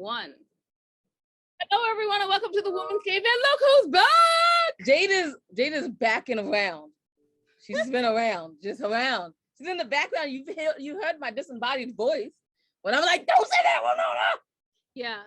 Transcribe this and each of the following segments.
One. Hello, everyone, and welcome to the Women's Cave. And look who's back! Jade is back and around. She's just been around, just around. She's in the background. You heard my disembodied voice when I'm like, "Don't say that, Winona." Yeah.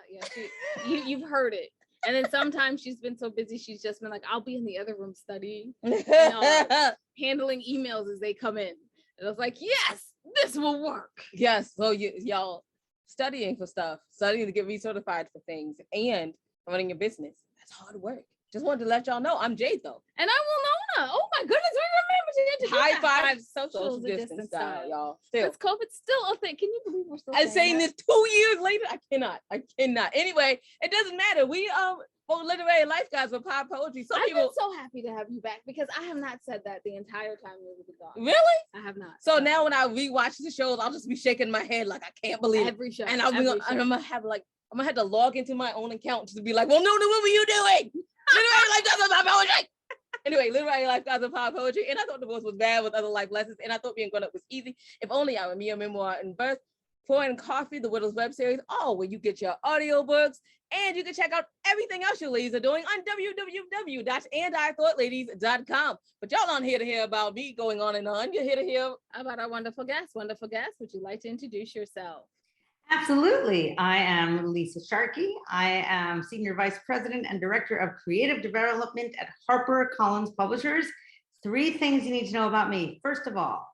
You've heard it. And then sometimes she's been so busy, she's just been like, "I'll be in the other room studying, handling emails as they come in." And I was like, "Yes, this will work." Yes. So y'all studying for stuff, studying to get recertified for things, and running a business. That's hard work. Just wanted to let y'all know I'm Jade though. And I'm Winona. Oh my goodness, we remember to introduce high five social distance style, y'all. Still. It's COVID still a thing. Can you believe we're still saying this 2 years later? I cannot. Anyway, it doesn't matter. We both literary life guys with pop poetry. I've been so happy to have you back because I have not said that the entire time you were gone. Really? I have not. So now when I rewatch the shows, I'll just be shaking my head like I can't believe every show. And I'm gonna have to log into my own account to be like, "Well, no, what were you doing?" Literary life guys with pop poetry. Anyway, literary life guys with pop poetry, and I thought divorce was bad with other life lessons, and I thought being grown up was easy. If only I were me, a memoir in birth. Pouring Coffee, the Widow's web series, where you get your audiobooks, and you can check out everything else you ladies are doing on www.andithoughladies.com. But y'all aren't here to hear about me going on and on. You're here to hear about our wonderful guest. Wonderful guest, would you like to introduce yourself? Absolutely. I am Lisa Sharkey. I am Senior Vice President and Director of Creative Development at HarperCollins Publishers. 3 things you need to know about me. First of all,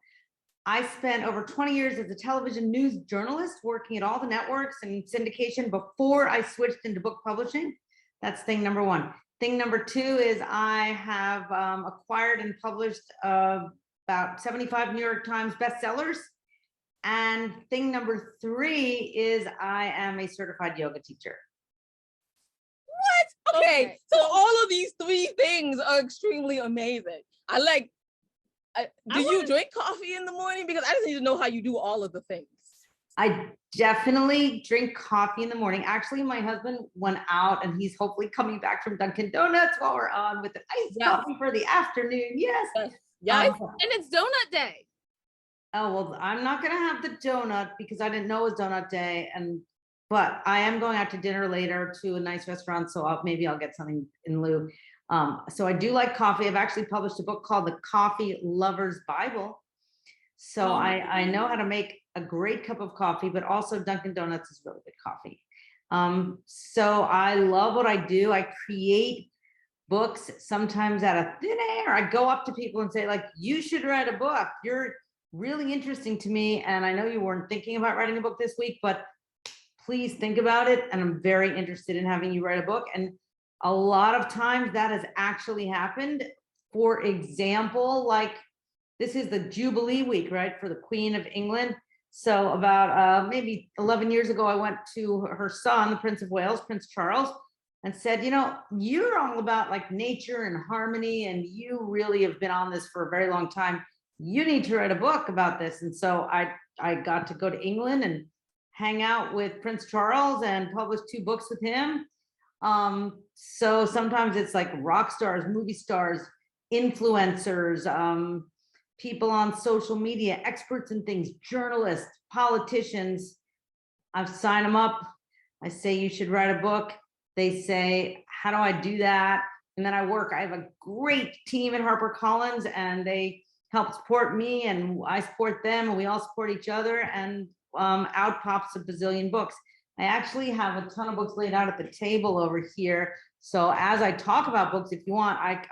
I spent over 20 years as a television news journalist working at all the networks and syndication before I switched into book publishing. That's thing number 1. Thing number 2 is I have acquired and published about 75 New York Times bestsellers. And thing number 3 is I am a certified yoga teacher. What? Okay. So all of these 3 things are extremely amazing. Do you drink coffee in the morning? Because I just need to know how you do all of the things. I definitely drink coffee in the morning. Actually, my husband went out and he's hopefully coming back from Dunkin' Donuts while we're on with the iced coffee for the afternoon. Yes. And it's donut day. Oh, well, I'm not going to have the donut because I didn't know it was donut day. But I am going out to dinner later to a nice restaurant. So maybe I'll get something in lieu. So I do like coffee. I've actually published a book called The Coffee Lover's Bible. So I know how to make a great cup of coffee, but also Dunkin' Donuts is really good coffee. So I love what I do. I create books sometimes out of thin air. I go up to people and say, like, you should write a book. You're really interesting to me. And I know you weren't thinking about writing a book this week, but please think about it. And I'm very interested in having you write a book. And a lot of times that has actually happened. For example, like this is the Jubilee week, right? For the Queen of England. So about maybe 11 years ago, I went to her son, the Prince of Wales, Prince Charles, and said, you're all about like nature and harmony, and you really have been on this for a very long time. You need to write a book about this. And so I got to go to England and hang out with Prince Charles and publish 2 books with him. So sometimes it's like rock stars, movie stars, influencers, people on social media, experts in things, journalists, politicians. I've signed them up. I say, you should write a book. They say, how do I do that? And then I have a great team at HarperCollins, and they help support me and I support them, and we all support each other, and out pops a bazillion books. I actually have a ton of books laid out at the table over here. So as I talk about books, if you want, I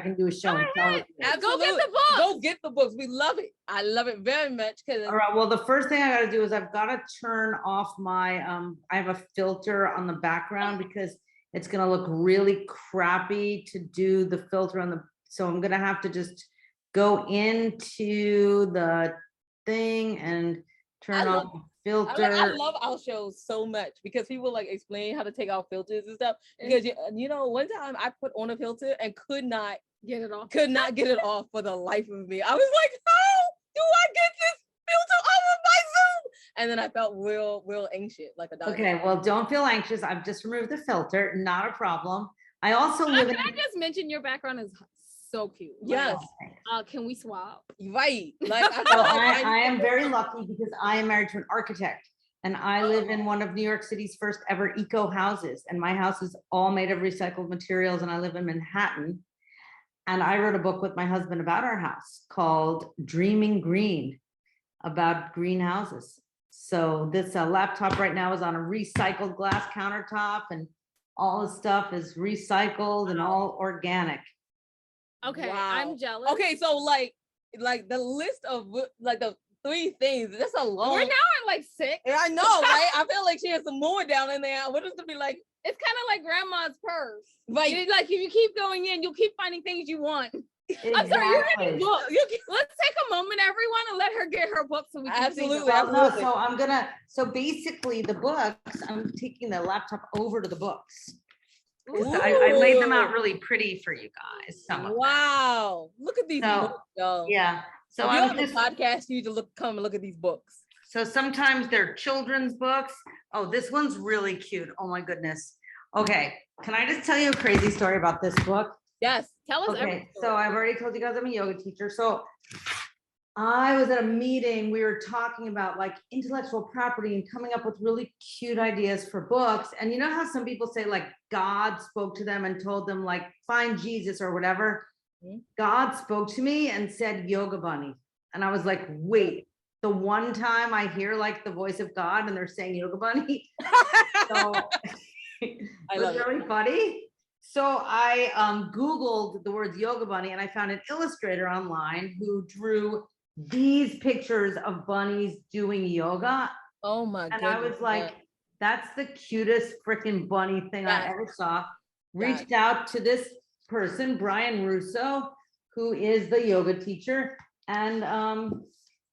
can do a show. Go get the books. Go get the books. We love it. I love it very much. All right. Well, the first thing I got to do is I've got to turn off my. I have a filter on the background because it's going to look really crappy to do the filter on the. So I'm going to have to just go into the thing and turn off the filter. I love our shows so much because people like explain how to take out filters and stuff. Because one time I put on a filter and could not get it off. Could not get it off for the life of me. I was like, how do I get this filter off of my Zoom? And then I felt real anxious, like a dog. Okay, well, don't feel anxious. I've just removed the filter. Not a problem. I also live in. I just mentioned your background is so cute. Yes. Can we swap? Right. Like I am very lucky because I am married to an architect. And I live in one of New York City's first ever eco houses. And my house is all made of recycled materials. And I live in Manhattan. And I wrote a book with my husband about our house called Dreaming Green, about greenhouses. So this laptop right now is on a recycled glass countertop, and all the stuff is recycled and all organic. Okay, Wow. I'm jealous. Okay, so like the list of like the 3 things, that's a long. We're now at like 6. I know, right? I feel like she has some more down in there. What is to be like? It's kind of like grandma's purse. Right. Like if you keep going in, you'll keep finding things you want. I'm sorry, you're getting books. Let's take a moment, everyone, and let her get her book so we can Absolutely. see Well, no, so basically the books, I'm taking the laptop over to the books. I laid them out really pretty for you guys. Some of them. Wow. Look at these So, books, y'all. Yeah. So If you I'm have a just, podcast, you need to come and look at these books. so sometimes they're children's books. Oh, this one's really cute. Oh my goodness. Okay. Can I just tell you a crazy story about this book? Yes. Tell us Okay, everything. so I've already told you guys I'm a yoga teacher. So I was at a meeting, we were talking about like intellectual property and coming up with really cute ideas for books. And you know how some people say like God spoke to them and told them like find Jesus or whatever. Mhm. God spoke to me and said yoga bunny. And I was like, wait, the one time I hear like the voice of God and they're saying yoga bunny. So I it love was it. really funny. So I Googled the words yoga bunny and I found an illustrator online who drew these pictures of bunnies doing yoga. Oh my And goodness. I was like, that's the cutest freaking bunny thing I Yes. ever saw. Yes. Reached out to this person, Brian Russo, who is the yoga teacher. And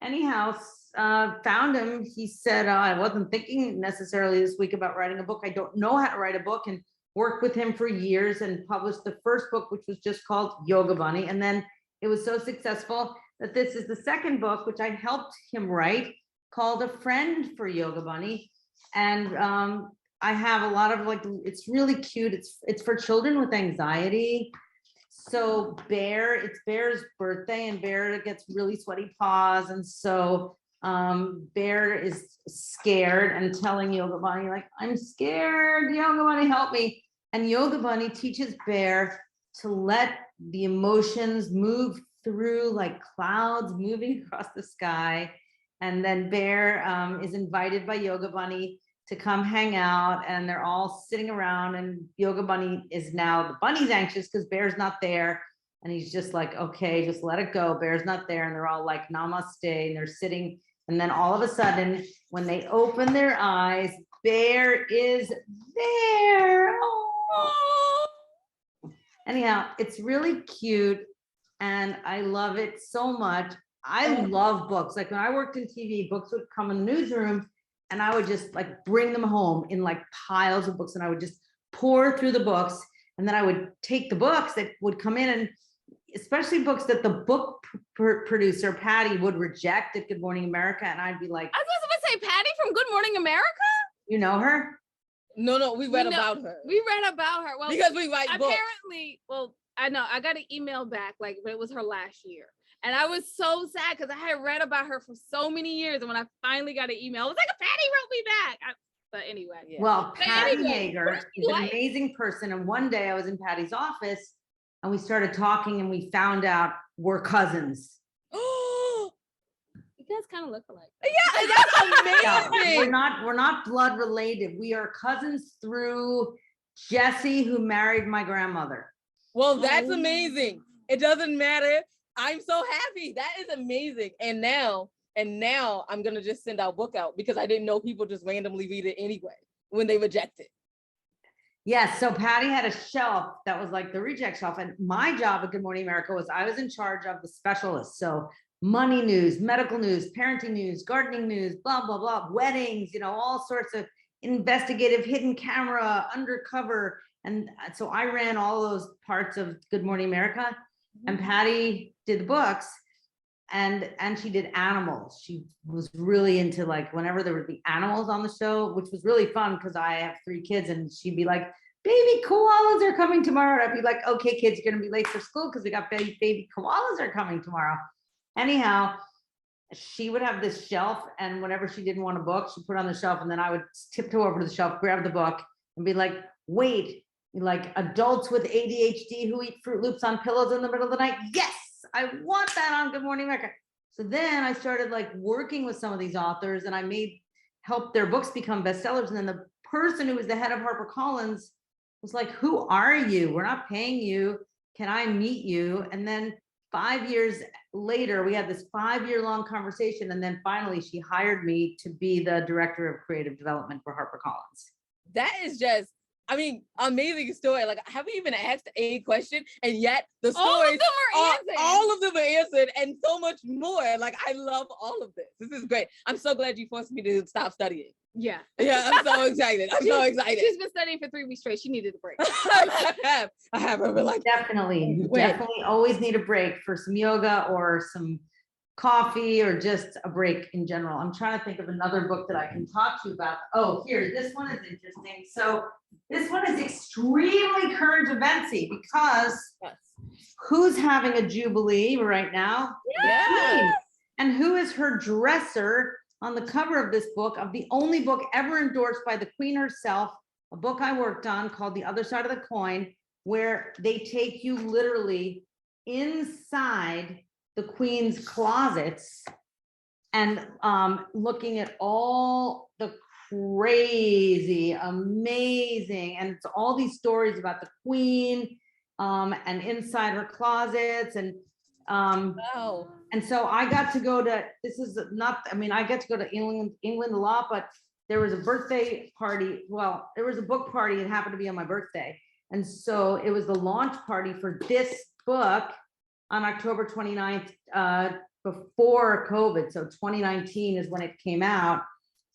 anyhow, found him. He said, I wasn't thinking necessarily this week about writing a book. I don't know how to write a book, and worked with him for years and published the first book, which was just called Yoga Bunny. And then it was so successful that this is the second book, which I helped him write, called A Friend for Yoga Bunny. And I have a lot of like, it's really cute. It's for children with anxiety. So it's Bear's birthday, and Bear gets really sweaty paws. And so Bear is scared and telling Yoga Bunny, like, I'm scared, Yoga Bunny, help me. And Yoga Bunny teaches Bear to let the emotions move through like clouds moving across the sky. And then Bear is invited by Yoga Bunny to come hang out, and they're all sitting around, and Yoga Bunny is now, the bunny's anxious because Bear's not there. And he's just like, okay, just let it go. Bear's not there. And they're all like, namaste. And they're sitting. And then all of a sudden, when they open their eyes, Bear is there. Oh. Anyhow, it's really cute. And I love it so much. I love books. Like when I worked in TV, books would come in the newsroom and I would just like bring them home in like piles of books, and I would just pour through the books. And then I would take the books that would come in, and especially books that the book producer, Patty, would reject at Good Morning America. And I'd be like, I was about to say Patty from Good Morning America. you know her? No, we read about her. We read about her. Well, Because we write books. apparently, well, I know I got an email back, like it was her last year. And I was so sad because I had read about her for so many years. And when I finally got an email, I was like, Patty wrote me back. But anyway. Yeah. Well, But Patty anyway, Hager what's she is an like? amazing person. And one day I was in Patty's office and we started talking and we found out we're cousins. You guys kind of look alike. Yeah, that's No, amazing. we're not blood related. We are cousins through Jesse, who married my grandmother. Well, that's amazing. It doesn't matter. I'm so happy. That is amazing. And now I'm gonna just send our book out because I didn't know people just randomly read it anyway when they reject it. Yes, so Patty had a shelf that was like the reject shelf. And my job at Good Morning America was I was in charge of the specialists. So money news, medical news, parenting news, gardening news, blah, blah, blah, weddings, all sorts of investigative hidden camera, undercover. And so I ran all those parts of Good Morning America, and Patty did the books, and she did animals. She was really into like whenever there would be animals on the show, which was really fun because I have 3 kids, and she'd be like, baby koalas are coming tomorrow. And I'd be like, okay, kids, you're gonna be late for school because we got baby koalas are coming tomorrow. Anyhow, she would have this shelf, and whenever she didn't want a book, she put it on the shelf, and then I would tiptoe over to the shelf, grab the book, and be like, wait, like adults with ADHD who eat Fruit Loops on pillows in the middle of the night? Yes, I want that on Good Morning America. So then I started like working with some of these authors, and I helped their books become bestsellers. And then the person who was the head of HarperCollins was like, who are you? We're not paying you. Can I meet you? And then 5 years later, we had this 5-year-long conversation. And then finally she hired me to be the director of creative development for HarperCollins. That is just, I mean, amazing story. Like, I haven't even asked a question, and yet the stories, all of them are answered, and so much more. Like, I love all of this. This is great. I'm so glad you forced me to stop studying. Yeah. Yeah, I'm so excited. I'm so excited. She's been studying for 3 weeks straight. She needed a break. I have. I've been like, Definitely always need a break for some yoga or some coffee or just a break in general. I'm trying to think of another book that I can talk to you about. Oh, here, this one is interesting. So this one is extremely current eventsy because who's having a jubilee right now? yeah. And who is her dresser on the cover of this book, of the only book ever endorsed by the Queen herself, a book I worked on called The Other Side of the Coin, where they take you literally inside the Queen's closets and looking at all the crazy, amazing, and it's all these stories about the Queen and inside her closets. And Wow. and so I got to go to, this is not, I mean, I get to go to England a lot, but there was a birthday party. Well, there was a book party. It happened to be on my birthday. And so it was the launch party for this book on October 29th, before COVID. So 2019 is when it came out.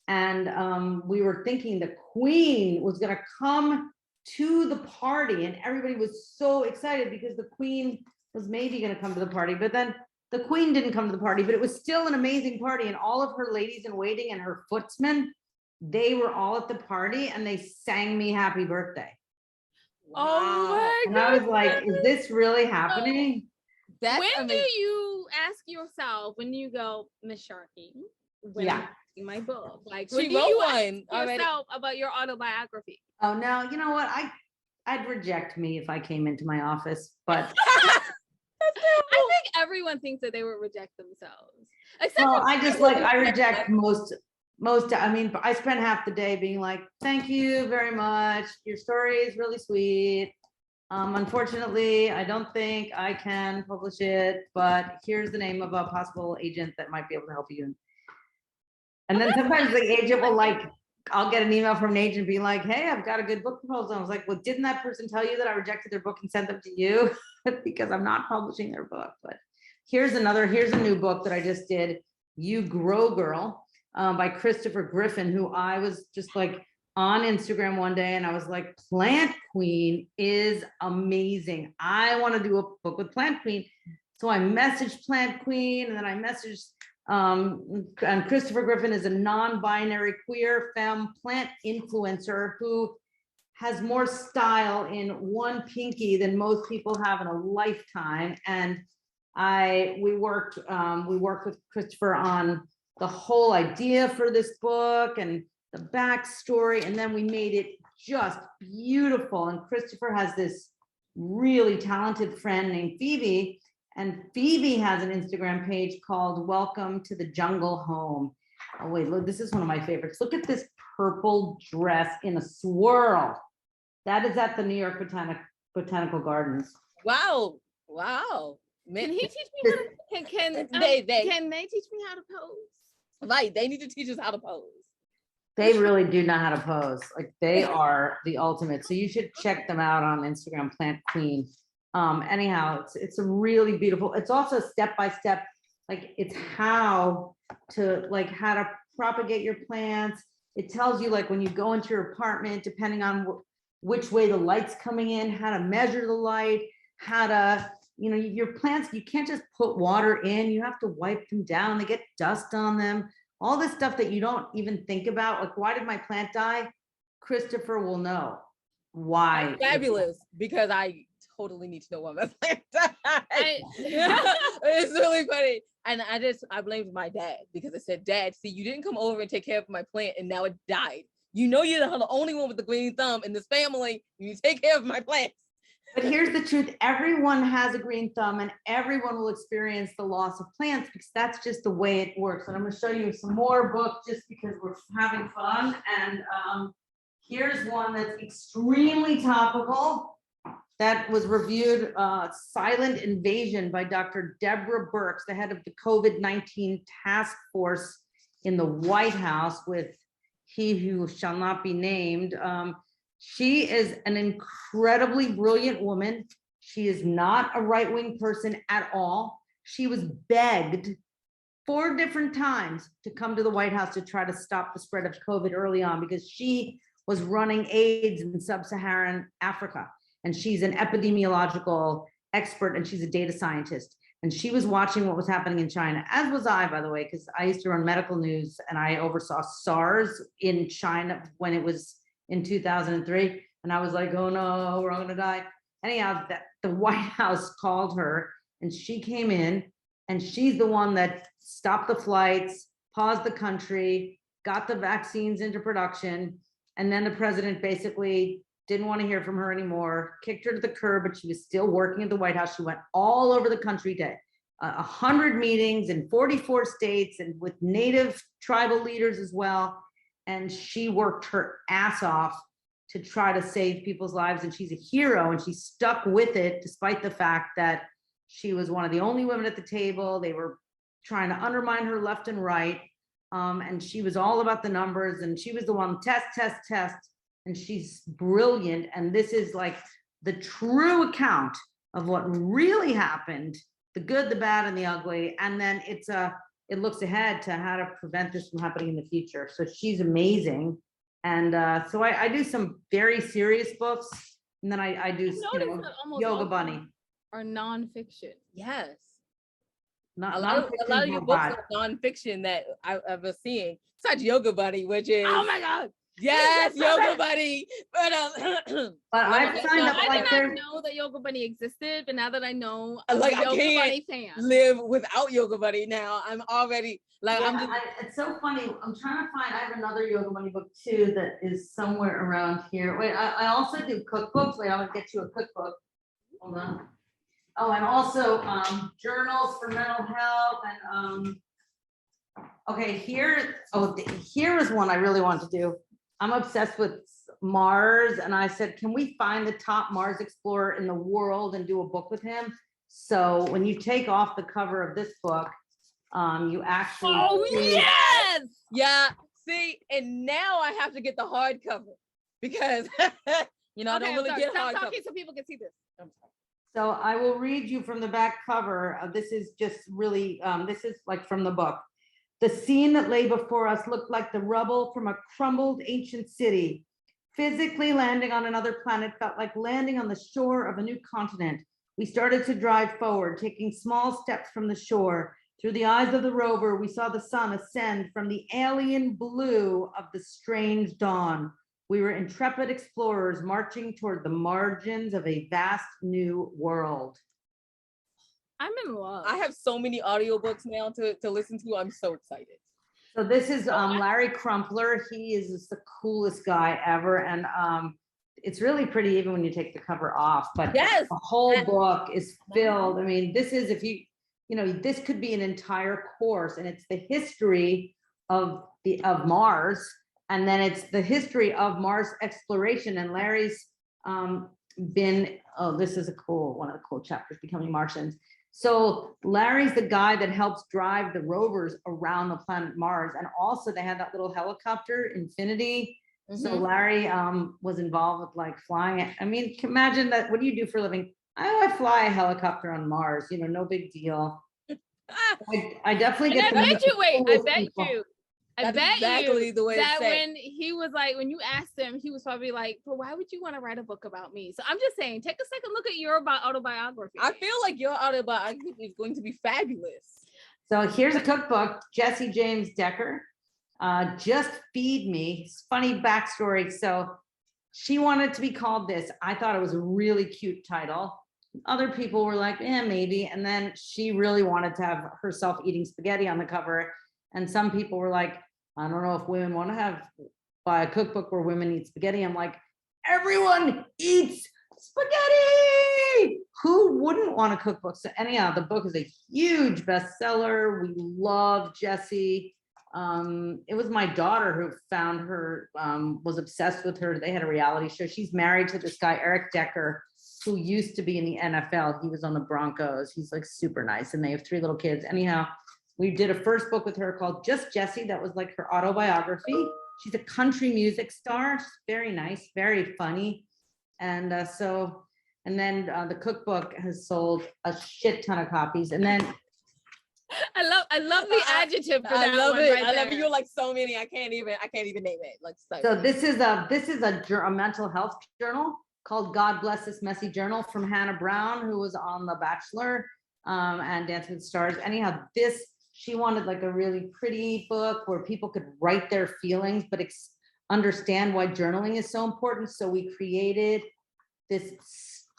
And we were thinking the Queen was going to come to the party, and everybody was so excited because the Queen was maybe going to come to the party, but then the Queen didn't come to the party, but it was still an amazing party. And all of her ladies in waiting and her footsmen, they were all at the party and they sang me happy birthday. Oh my And I was like, is this really happening? That's when amazing. do you ask yourself, when you go, Miss Sharkey, when Yeah. I'm writing my book, like She when do wrote you one ask already. yourself about your autobiography? Oh, no, you know what? I'd reject me if I came into my office, but I think everyone thinks that they would reject themselves. Except well, for I just like, I reject most, I mean, I spent half the day being like, thank you very much. Your story is really sweet. Unfortunately, I don't think I can publish it, but here's the name of a possible agent that might be able to help you. And then sometimes the agent will like, I'll get an email from an agent being like, hey, I've got a good book proposal. I was like, well, didn't that person tell you that I rejected their book and sent them to you? Because I'm not publishing their book. But here's a new book that I just did, You Grow Girl, by Christopher Griffin, who I was just like on Instagram one day and I was like, Plant Queen is amazing. I want to do a book with Plant Queen. So I messaged Plant Queen, and then I messaged and Christopher Griffin is a non-binary queer femme plant influencer who has more style in one pinky than most people have in a lifetime. And we worked with Christopher on the whole idea for this book and the backstory, and then we made it just beautiful. And Christopher has this really talented friend named Phoebe, and Phoebe has an Instagram page called Welcome to the Jungle Home. Oh wait, look, this is one of my favorites. Look at this purple dress in a swirl. That is at the New York Botanical Gardens. Wow. Wow. Man, Can he teach me how to, can they teach me how to pose? Right. They need to teach us how to pose. They really do know how to pose. Like, they are the ultimate. So you should check them out on Instagram, Plant Queen. Anyhow, it's a really beautiful, it's also step-by-step, like it's how to propagate your plants. It tells you, like, when you go into your apartment, depending on which way the light's coming in, how to measure the light, how to, your plants, you can't just put water in, you have to wipe them down, they get dust on them, all this stuff that you don't even think about. Like, why did my plant die? Christopher will know why. Fabulous, because I totally need to know what my plant died. It's really funny. And I blamed my dad because I said, Dad, see, you didn't come over and take care of my plant and now it died. You know you're the only one with the green thumb in this family. You take care of my plants. But here's the truth. Everyone has a green thumb and everyone will experience the loss of plants because that's just the way it works. And I'm going to show you some more books just because we're having fun. And here's one that's extremely topical that was reviewed, Silent Invasion by Dr. Debra Burks, the head of the COVID-19 task force in the White House with he who shall not be named. She is an incredibly brilliant woman. She is not a right-wing person at all. She was begged 4 different times to come to the White House to try to stop the spread of COVID early on because she was running AIDS in sub-Saharan Africa. And she's an epidemiological expert and she's a data scientist. And she was watching what was happening in China, as was I, by the way, because I used to run medical news and I oversaw SARS in China when it was in 2003. And I was like, oh no, we're all gonna die. Anyhow, the White House called her and she came in and she's the one that stopped the flights, paused the country, got the vaccines into production. And then the president basically didn't want to hear from her anymore, kicked her to the curb, but she was still working at the White House. She went all over the country, did 100 meetings in 44 states and with native tribal leaders as well. And she worked her ass off to try to save people's lives. And she's a hero and she stuck with it, despite the fact that she was one of the only women at the table. They were trying to undermine her left and right. And she was all about the numbers and she was the one test. And she's brilliant. And this is like the true account of what really happened, the good, the bad, and the ugly. And then it looks ahead to how to prevent this from happening in the future. So she's amazing. And so I do some very serious books. And then I do Yoga Bunny. Or nonfiction. Yes. Not a lot of your books are nonfiction that I've been seeing. Such Yoga Bunny, which is oh my God. Yes, Yoga Bunny. But I've signed up. I did not know that Yoga Bunny existed, but now that I know, I'm like a Yoga Bunny fan. fan. Live without Yoga Bunny now. I'm already like it's so funny. I'm trying to find. I have another Yoga Bunny book too that is somewhere around here. Wait, I also do cookbooks. Wait, I'm gonna get you a cookbook. Hold on. Oh, and also journals for mental health and okay, here is one I really want to do. I'm obsessed with Mars and I said, can we find the top Mars explorer in the world and do a book with him? So when you take off the cover of this book, you actually yes, yeah. See, and now I have to get the hardcover because I don't really get hardcover. Stop talking so people can see this. So I will read you from the back cover. This is just really, this is like from the book. The scene that lay before us looked like the rubble from a crumbled ancient city. Physically landing on another planet felt like landing on the shore of a new continent. We started to drive forward, taking small steps from the shore. Through the eyes of the rover, we saw the sun ascend from the alien blue of the strange dawn. We were intrepid explorers marching toward the margins of a vast new world. I'm in love. I have so many audiobooks now to listen to. I'm so excited. So this is Larry Crumpler. He is just the coolest guy ever. And it's really pretty even when you take the cover off. But yes, the whole book is filled. I mean, this is, if this could be an entire course and it's the history of Mars. And then it's the history of Mars exploration. And Larry's this is one of the cool chapters, Becoming Martians. So Larry's the guy that helps drive the rovers around the planet Mars. And also they had that little helicopter, Infinity. Mm-hmm. So Larry was involved with like flying. I mean, imagine that. What do you do for a living? I fly a helicopter on Mars, no big deal. I definitely get I bet you the way that when he was like, when you asked him, he was probably like, but why would you want to write a book about me? So I'm just saying, take a second look at your autobiography. I feel like your autobiography is going to be fabulous. So here's a cookbook, Jesse James Decker, Just Feed Me. It's funny backstory. So she wanted to be called this. I thought it was a really cute title. Other people were like, maybe. And then she really wanted to have herself eating spaghetti on the cover. And some people were like, I don't know if women want to buy a cookbook where women eat spaghetti. I'm like, everyone eats spaghetti. Who wouldn't want a cookbook? So anyhow, the book is a huge bestseller. We love Jessie. It was my daughter who found her, was obsessed with her. They had a reality show. She's married to this guy, Eric Decker, who used to be in the NFL. He was on the Broncos. He's like super nice. And they have 3 little kids. Anyhow, we did a first book with her called Just Jessie. That was like her autobiography. She's a country music star. She's very nice, very funny. And then the cookbook has sold a shit ton of copies. And then I love the adjective for that. I love one it. right I love there. it. You're like so many. I can't even name it. Like so this is a mental health journal called God Bless This Messy Journal from Hannah Brown, who was on The Bachelor and Dancing with the Stars. Anyhow, she wanted like a really pretty book where people could write their feelings, but understand why journaling is so important. So we created this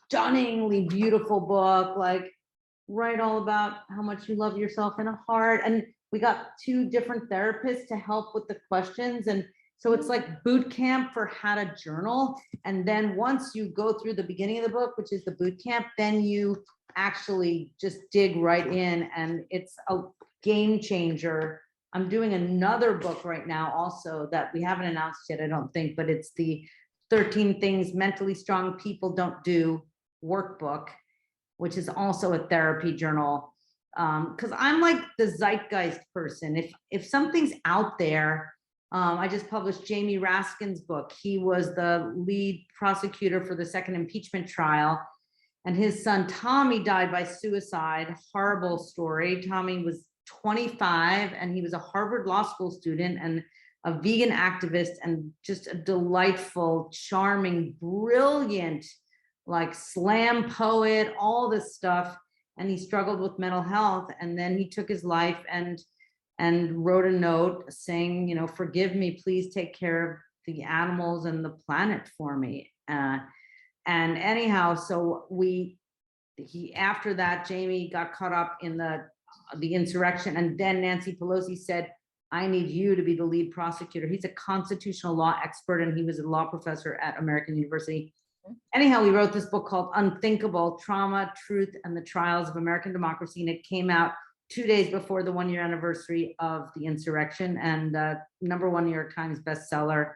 stunningly beautiful book, like write all about how much you love yourself in a heart. And we got 2 different therapists to help with the questions. And so it's like boot camp for how to journal. And then once you go through the beginning of the book, which is the boot camp, then you actually just dig right in, and it's a game changer. I'm doing another book right now also that we haven't announced yet, I don't think, but it's the 13 Things Mentally Strong People Don't Do workbook, which is also a therapy journal. Because I'm like the zeitgeist person. If something's out there, I just published Jamie Raskin's book. He was the lead prosecutor for the second impeachment trial, and his son Tommy died by suicide. Horrible story. Tommy was 25 and he was a Harvard Law School student and a vegan activist and just a delightful, charming, brilliant, like slam poet, all this stuff. And he struggled with mental health. And then he took his life and wrote a note saying, forgive me, please take care of the animals and the planet for me. And anyhow, so after that, Jamie got caught up in the insurrection. And then Nancy Pelosi said, I need you to be the lead prosecutor. He's a constitutional law expert and he was a law professor at American University. Anyhow, we wrote this book called Unthinkable: Trauma, Truth, and the Trials of American Democracy. And it came out 2 days before the 1-year anniversary of the insurrection, and #1 New York Times bestseller.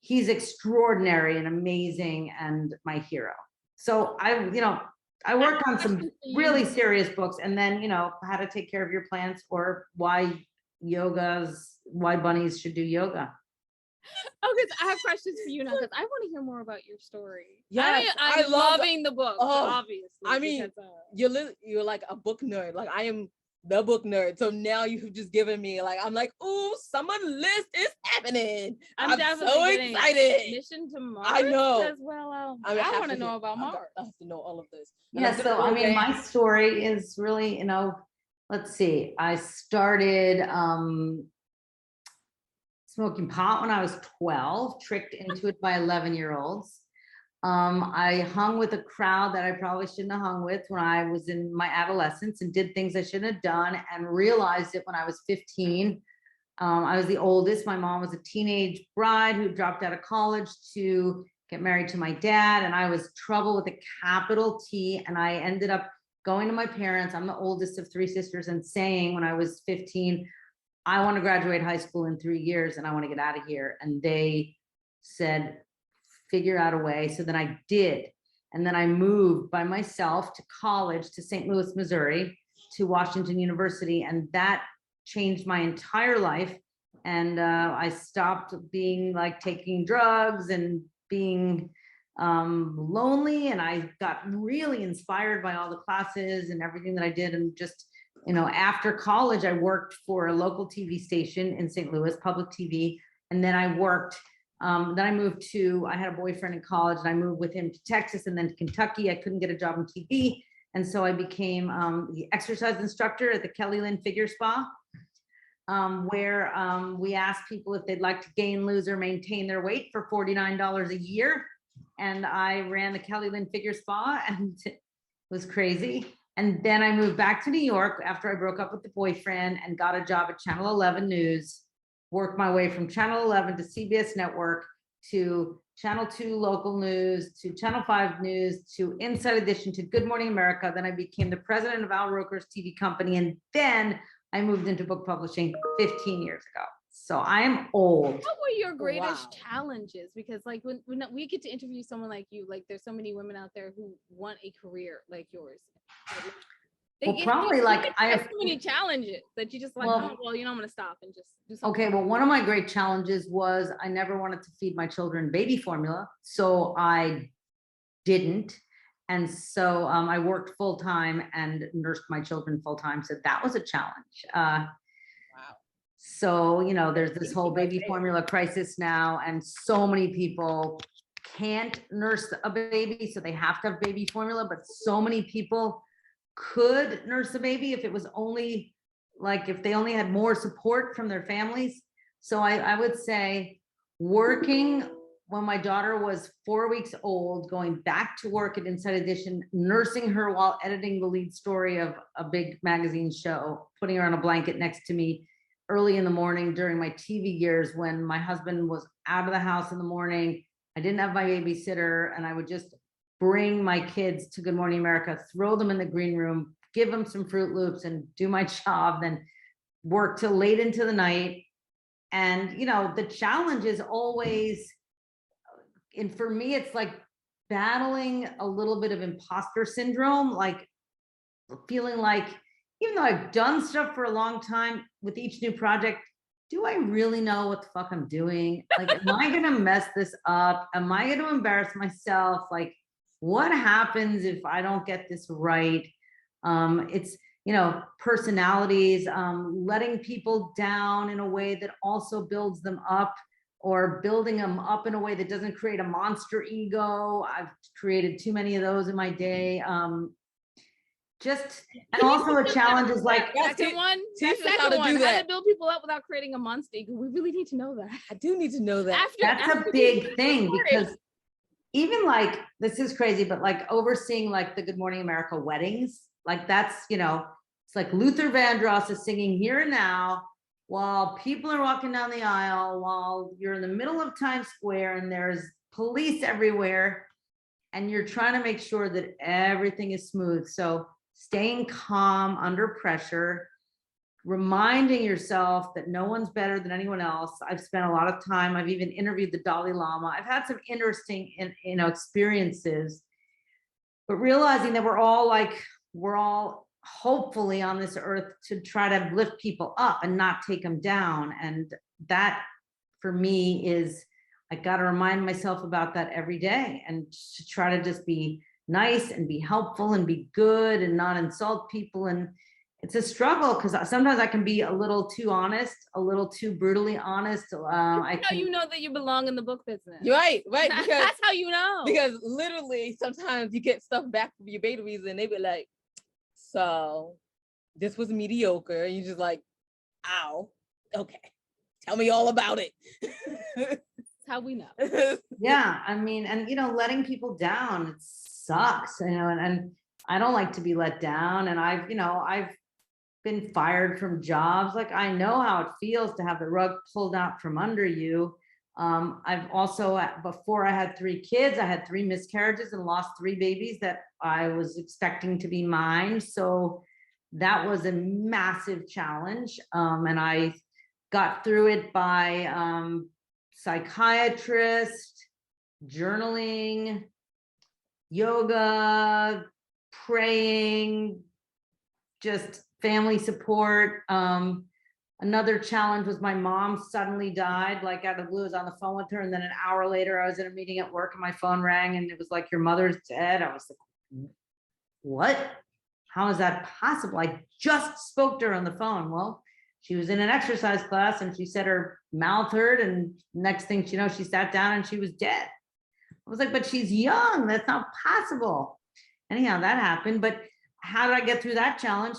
He's extraordinary and amazing and my hero. So I worked on some really serious books, and then, how to take care of your plants, or why bunnies should do yoga. Okay, so I have questions for you now because I want to hear more about your story. Yeah, I'm loving the book, obviously. I mean, you're like a book nerd. Like I am the book nerd. So now you've just given me I'm like, ooh, summer list is happening. I'm definitely so excited. Mission to Mars. I know as well. I want to know about Mars. I have to know all of this. Yeah. So my story is really, let's see. I started smoking pot when I was 12, tricked into it by 11-year-olds. I hung with a crowd that I probably shouldn't have hung with when I was in my adolescence, and did things I shouldn't have done, and realized it when I was 15. I was the oldest. My mom was a teenage bride who dropped out of college to get married to my dad, and I was trouble with a capital T, and I ended up going to my parents. I'm the oldest of 3 sisters, and saying when I was 15, I want to graduate high school in 3 years and I want to get out of here. And they said, figure out a way. So then I did. And then I moved by myself to college, to St. Louis, Missouri, to Washington University. And that changed my entire life. And I stopped being taking drugs and being lonely. And I got really inspired by all the classes and everything that I did. And just, after college, I worked for a local TV station in St. Louis, public TV. And then I worked, then I moved I had a boyfriend in college, and I moved with him to Texas and then to Kentucky. I couldn't get a job in TV. And so I became the exercise instructor at the Kelly Lynn Figure Spa, where we asked people if they'd like to gain, lose, or maintain their weight for $49 a year. And I ran the Kelly Lynn Figure Spa, and it was crazy. And then I moved back to New York after I broke up with the boyfriend and got a job at Channel 11 News, worked my way from Channel 11 to CBS Network to Channel 2 local news to Channel 5 news to Inside Edition to Good Morning America. Then I became the president of Al Roker's TV company. And then I moved into book publishing 15 years ago. So I am old. What were your greatest Wow. challenges? Because like when we get to interview someone like you, like there's so many women out there who want a career like yours. Well, probably like I have have so many challenges that you just like, Well- oh, well, you know, I'm gonna stop and just do something. Okay, well, one of my great challenges was I never wanted to feed my children baby formula, so I didn't. And so I worked full time and nursed my children full time. So that was a challenge. Wow. So, you know, there's this whole baby formula crisis now, and so many people can't nurse a baby, so they have to have baby formula, but so many people could nurse a baby if it was only like if they only had more support from their families. So I would say working when my daughter was 4 weeks old, going back to work at Inside Edition, nursing her while editing the lead story of a big magazine show, putting her on a blanket next to me early in the morning during my TV years when my husband was out of the house in the morning. I didn't have my babysitter, and I would just bring my kids to Good Morning America, throw them in the green room, give them some Fruit Loops and do my job, then work till late into the night. And, you know, the challenge is always, and for me, it's like battling a little bit of imposter syndrome, like feeling like, even though I've done stuff for a long time with each new project, do I really know what the fuck I'm doing? Like, am I gonna mess this up? Am I gonna embarrass myself? Like, what happens if I don't get this right? It's, you know, personalities, letting people down in a way that also builds them up, or building them up in a way that doesn't create a monster ego. I've created too many of those in my day. And also a challenge is like, Second one, teach that us how to second one, do how that. to build people up without creating a monster ego. We really need to know that. I do need to know that. that's a big thing, because even like, this is crazy, but like overseeing like the Good Morning America weddings, like that's, you know, it's like Luther Vandross is singing Here and Now while people are walking down the aisle, while you're in the middle of Times Square and there's police everywhere, and you're trying to make sure that everything is smooth. So staying calm under pressure, reminding yourself that no one's better than anyone else. I've spent a lot of time, I've even interviewed the Dalai Lama. I've had some interesting, you know, experiences, but realizing that we're all hopefully on this earth to try to lift people up and not take them down. And that for me is, I got to remind myself about that every day, and to try to just be nice and be helpful and be good and not insult people. And it's a struggle because sometimes I can be a little too honest, a little too brutally honest. You know that you belong in the book business. You're right, because That's how you know. because literally sometimes you get stuff back from your babies and they be like, so this was mediocre. And you're just like, ow, okay, tell me all about it. That's how we know. Yeah, I mean, and you know, letting people down, it sucks, you know, and I don't like to be let down. And I've been fired from jobs. Like, I know how it feels to have the rug pulled out from under you. I've also, before I had 3 kids, I had 3 miscarriages and lost 3 babies that I was expecting to be mine. So that was a massive challenge. And I got through it by psychiatrist, journaling, yoga, praying, just family support. Another challenge was my mom suddenly died, like out of the blue. I was on the phone with her, and then an hour later I was in a meeting at work and my phone rang and it was like, your mother's dead. I was like, what? How is that possible? I just spoke to her on the phone. Well, she was in an exercise class and she said her mouth hurt, and next thing you know, she sat down and she was dead. I was like, but she's young. That's not possible. Anyhow, that happened. But how did I get through that challenge?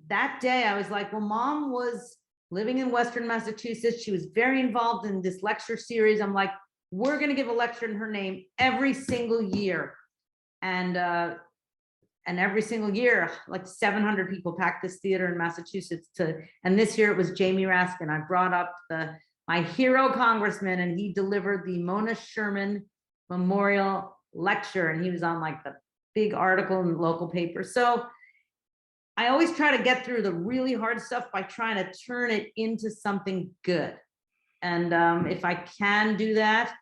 That day, I was like, well, mom was living in Western Massachusetts. She was very involved in this lecture series. I'm like, we're going to give a lecture in her name every single year. And And every single year, like 700 people pack this theater in Massachusetts and this year it was Jamie Raskin. I brought up my hero congressman, and he delivered the Mona Sherman Memorial Lecture, and he was on like the big article in the local paper. So I always try to get through the really hard stuff by trying to turn it into something good. And if I can do that,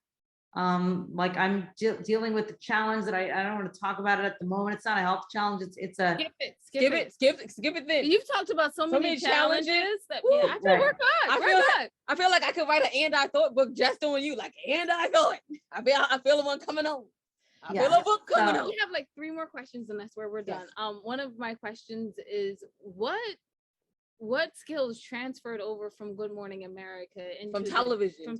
like I'm dealing with the challenge that I don't want to talk about it at the moment. It's not a health challenge. It's a skip it then. You've talked about so many challenges that yeah, I feel we're good. I feel like I could write an and I thought book just on you, like and I thought. I feel the one coming on. I feel a book coming on. We have like 3 more questions and that's where we're done. One of my questions is what skills transferred over from Good Morning America into television?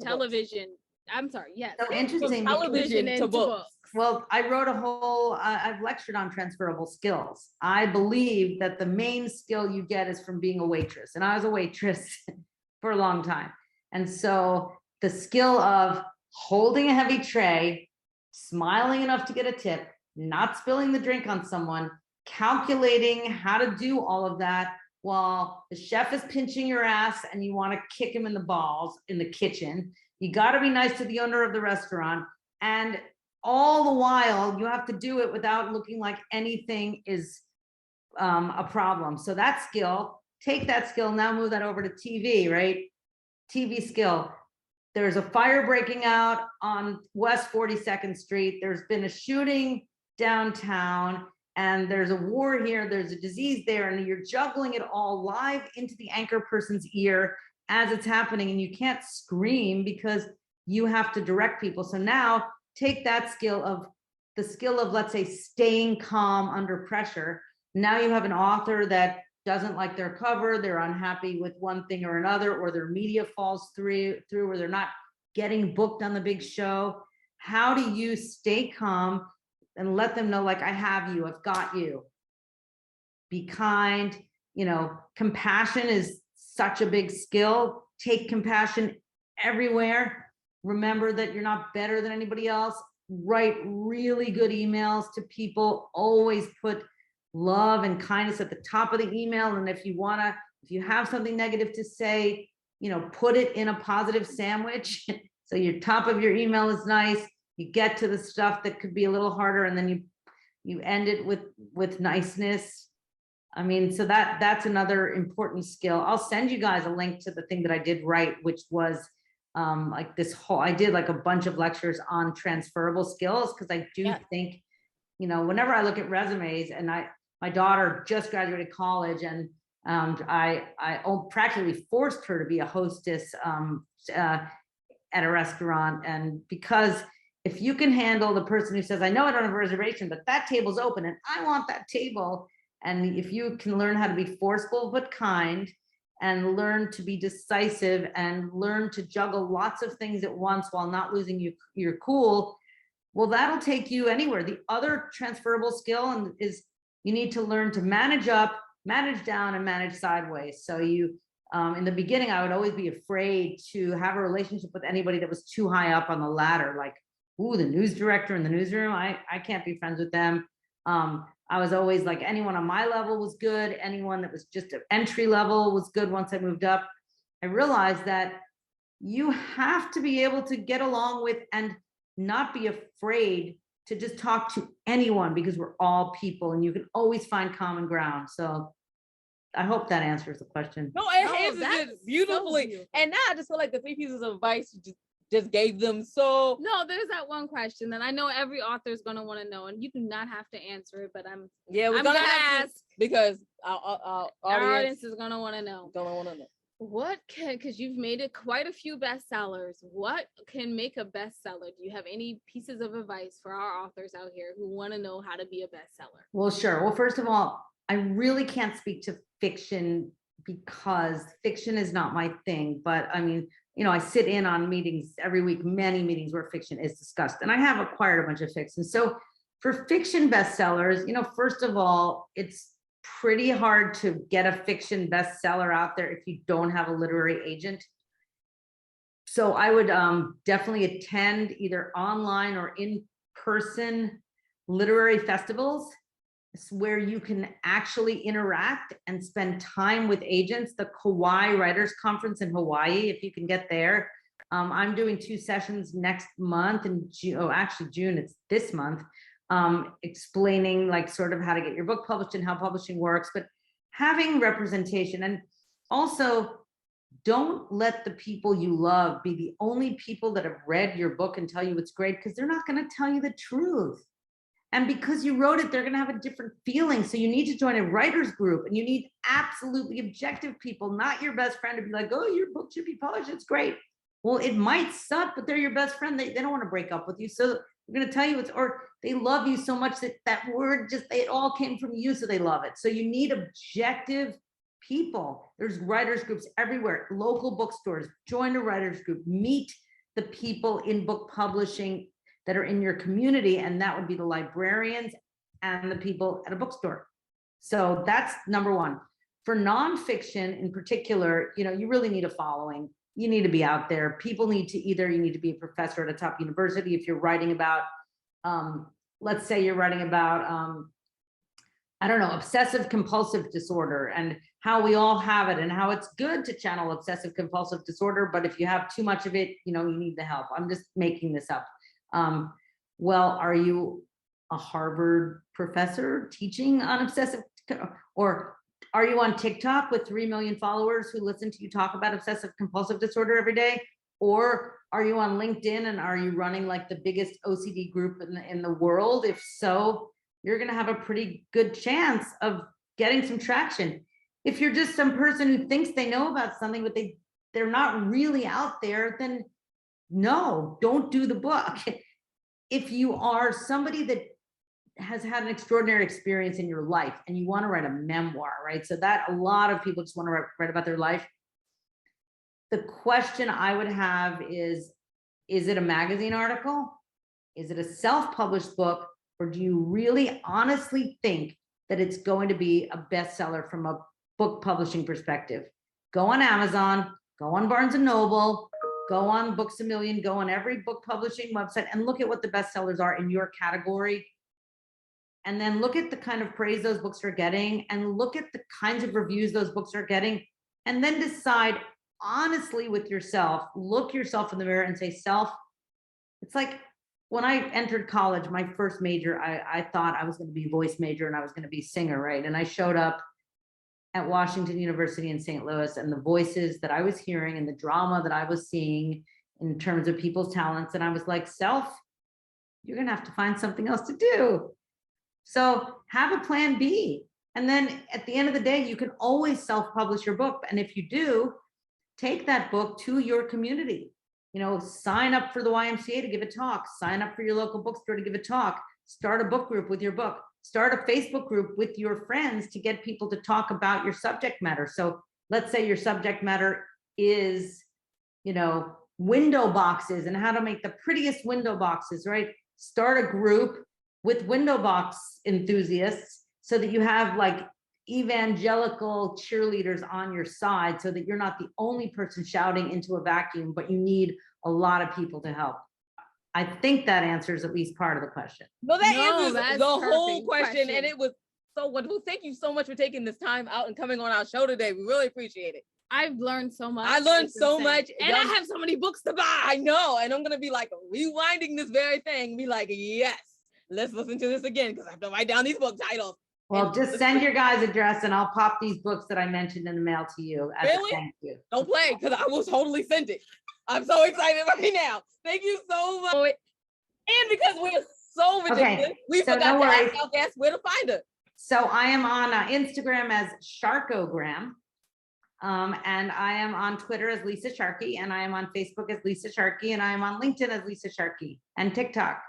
I'm sorry. Yes. So interesting. From television into books. Well, I wrote I've lectured on transferable skills. I believe that the main skill you get is from being a waitress. And I was a waitress for a long time. And so the skill of holding a heavy tray, smiling enough to get a tip, not spilling the drink on someone, calculating how to do all of that while the chef is pinching your ass and you want to kick him in the balls in the kitchen. You got to be nice to the owner of the restaurant. And all the while, you have to do it without looking like anything is a problem. So that skill, take that skill, now move that over to TV, right? TV skill. There's a fire breaking out on West 42nd Street. There's been a shooting downtown, and there's a war here. There's a disease there, and you're juggling it all live into the anchor person's ear as it's happening, and you can't scream because you have to direct people. So now take that skill, let's say, staying calm under pressure. Now you have an author that doesn't like their cover, they're unhappy with one thing or another, or their media falls through, or they're not getting booked on the big show. How do you stay calm and let them know, like, I have you, I've got you? Be kind, compassion is such a big skill. Take compassion everywhere. Remember that you're not better than anybody else. Write really good emails to people. Always put love and kindness at the top of the email. And if you have something negative to say, put it in a positive sandwich. So your top of your email is nice. You get to the stuff that could be a little harder, and then you end it with niceness. I mean, so that's another important skill. I'll send you guys a link to the thing that I did write, which was I did like a bunch of lectures on transferable skills, because I do think, whenever I look at resumes, and my daughter just graduated college, and I practically forced her to be a hostess at a restaurant. And because if you can handle the person who says, I know I don't have a reservation, but that table's open and I want that table. And if you can learn how to be forceful but kind, and learn to be decisive, and learn to juggle lots of things at once while not losing your cool, well, that'll take you anywhere. The other transferable skill is you need to learn to manage up, manage down, and manage sideways. So in the beginning, I would always be afraid to have a relationship with anybody that was too high up on the ladder, like, ooh, the news director in the newsroom, I can't be friends with them. I was always like, anyone on my level was good. Anyone that was just an entry level was good. Once I moved up, I realized that you have to be able to get along with and not be afraid to just talk to anyone, because we're all people and you can always find common ground. So I hope that answers the question. No, it answers it beautifully. So and now I just feel like the 3 pieces of advice you just gave them. So no, there's that one question that I know every author is going to want to know, and you do not have to answer it, but I'm gonna ask, because our audience is going to want to know. What because you've made it quite a few bestsellers, what can make a bestseller? Do you have any pieces of advice for our authors out here who want to know how to be a bestseller? Well, sure. Well, first of all, I really can't speak to fiction because fiction is not my thing, but I mean, I sit in on meetings every week, many meetings where fiction is discussed, and I have acquired a bunch of fiction. So for fiction bestsellers, first of all, it's pretty hard to get a fiction bestseller out there if you don't have a literary agent. So I would definitely attend either online or in-person literary festivals. where you can actually interact and spend time with agents. The Kauai Writers Conference in Hawaii, if you can get there. I'm doing 2 sessions next month in June. Oh, actually June, it's this month, explaining like sort of how to get your book published and how publishing works, but having representation. And also, don't let the people you love be the only people that have read your book and tell you it's great, because they're not going to tell you the truth. And because you wrote it, they're going to have a different feeling. So you need to join a writer's group, and you need absolutely objective people, not your best friend, to be like, oh, your book should be published, it's great. Well, it might suck, but they're your best friend. They don't want to break up with you. So they're going to tell you or they love you so much that word it all came from you, so they love it. So you need objective people. There's writers groups everywhere, local bookstores. Join a writers group, meet the people in book publishing that are in your community, and that would be the librarians and the people at a bookstore. So that's number one. For nonfiction in particular, you really need a following. You need to be out there. People need to you need to be a professor at a top university. If you're writing about, let's say you're writing about, I don't know, obsessive compulsive disorder and how we all have it and how it's good to channel obsessive compulsive disorder. But if you have too much of it, you need the help. I'm just making this up. Well, are you a Harvard professor teaching on obsessive, or are you on TikTok with 3 million followers who listen to you talk about obsessive compulsive disorder every day? Or are you on LinkedIn and are you running like the biggest OCD group in the world? If so, you're going to have a pretty good chance of getting some traction. If you're just some person who thinks they know about something, but they're not really out there, then no, don't do the book. If you are somebody that has had an extraordinary experience in your life and you want to write a memoir, right? So that a lot of people just want to write about their life. The question I would have is it a magazine article? Is it a self-published book? Or do you really honestly think that it's going to be a bestseller from a book publishing perspective? Go on Amazon, go on Barnes & Noble, go on Books A Million, go on every book publishing website and look at what the bestsellers are in your category. And then look at the kind of praise those books are getting and look at the kinds of reviews those books are getting. And then decide honestly with yourself, look yourself in the mirror and say, self, it's like when I entered college, my first major, I thought I was going to be a voice major and I was going to be a singer, right? And I showed up at Washington University in St. Louis, and the voices that I was hearing and the drama that I was seeing in terms of people's talents. And I was like, self, you're going to have to find something else to do. So have a plan B. And then at the end of the day, you can always self-publish your book. And if you do, take that book to your community. Sign up for the YMCA to give a talk, sign up for your local bookstore to give a talk, start a book group with your book, start a Facebook group with your friends to get people to talk about your subject matter. So let's say your subject matter is, window boxes and how to make the prettiest window boxes, right? Start a group with window box enthusiasts so that you have like evangelical cheerleaders on your side so that you're not the only person shouting into a vacuum, but you need a lot of people to help. I think that answers at least part of the question. No, answers the whole question. And it was so wonderful. Thank you so much for taking this time out and coming on our show today. We really appreciate it. I've learned so much. I learned so much. And I have so many books to buy. I know. And I'm going to be like rewinding this very thing. Be like, yes, let's listen to this again because I have to write down these book titles. Well, just send your guys' address and I'll pop these books that I mentioned in the mail to you. Really? Thank you. Don't play because I will totally send it. I'm so excited right now. Thank you so much. And because we're so ridiculous, we forgot to ask our guests where to find her. So I am on Instagram as Sharkogram. And I am on Twitter as Lisa Sharkey, and I am on Facebook as Lisa Sharkey, and I am on LinkedIn as Lisa Sharkey, and TikTok,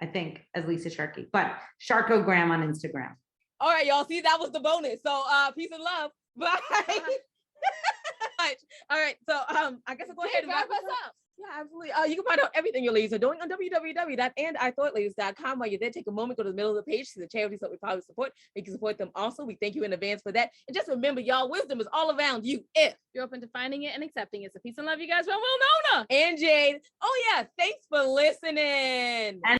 I think, as Lisa Sharkey, but Sharkogram on Instagram. All right, y'all. See, that was the bonus. So peace and love. Bye. All right. So I guess I'll go ahead and wrap us up. Yeah, absolutely. You can find out everything your ladies are doing on www.andithoughladies.com. While you're there, take a moment, go to the middle of the page, see the charities that we probably support. You can support them also. We thank you in advance for that. And just remember, y'all, wisdom is all around you if you're open to finding it and accepting it. So peace and love, you guys. Well, Nona and Jade. Oh yeah, thanks for listening.